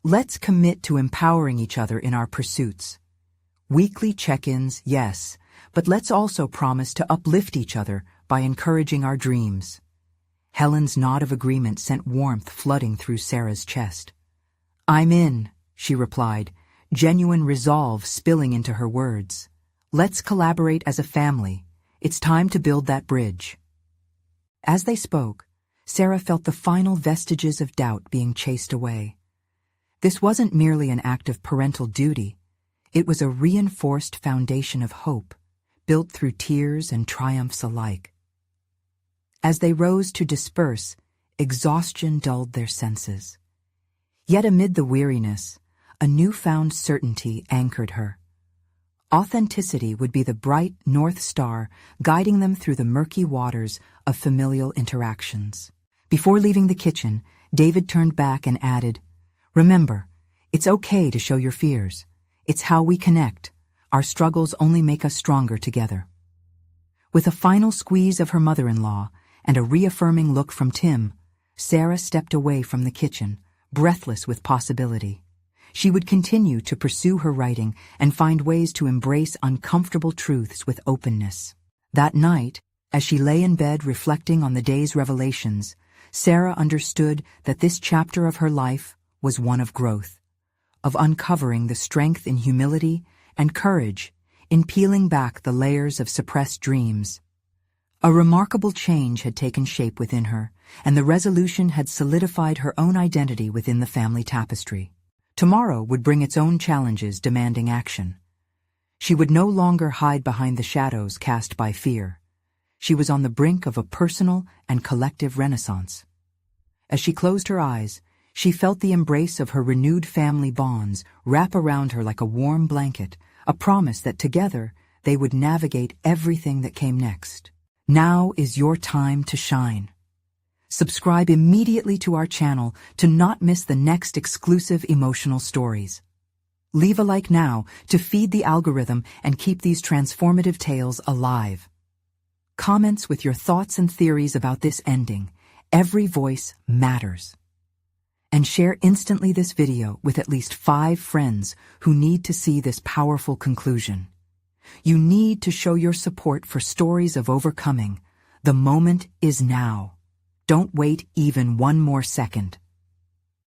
A: "Let's commit to empowering each other in our pursuits. Weekly check-ins, yes, but let's also promise to uplift each other by encouraging our dreams." Helen's nod of agreement sent warmth flooding through Sarah's chest. "I'm in," she replied, genuine resolve spilling into her words. "Let's collaborate as a family. It's time to build that bridge." As they spoke, Sarah felt the final vestiges of doubt being chased away. This wasn't merely an act of parental duty. It was a reinforced foundation of hope, built through tears and triumphs alike. As they rose to disperse, exhaustion dulled their senses. Yet amid the weariness, a newfound certainty anchored her. Authenticity would be the bright North Star guiding them through the murky waters of familial interactions. Before leaving the kitchen, David turned back and added, "Remember, it's okay to show your fears. It's how we connect. Our struggles only make us stronger together." With a final squeeze of her mother-in-law and a reaffirming look from Tim, Sarah stepped away from the kitchen, breathless with possibility. She would continue to pursue her writing and find ways to embrace uncomfortable truths with openness. That night, as she lay in bed reflecting on the day's revelations, Sarah understood that this chapter of her life was one of growth, of uncovering the strength in humility and courage in peeling back the layers of suppressed dreams. A remarkable change had taken shape within her, and the resolution had solidified her own identity within the family tapestry. Tomorrow would bring its own challenges demanding action. She would no longer hide behind the shadows cast by fear. She was on the brink of a personal and collective renaissance. As she closed her eyes, she felt the embrace of her renewed family bonds wrap around her like a warm blanket, a promise that together they would navigate everything that came next. Now is your time to shine. Subscribe immediately to our channel to not miss the next exclusive emotional stories. Leave a like now to feed the algorithm and keep these transformative tales alive. comments with your thoughts and theories about this ending. Every voice matters. And share instantly this video with at least 5 friends who need to see this powerful conclusion. You need to show your support for stories of overcoming. The moment is now. Don't wait even one more second.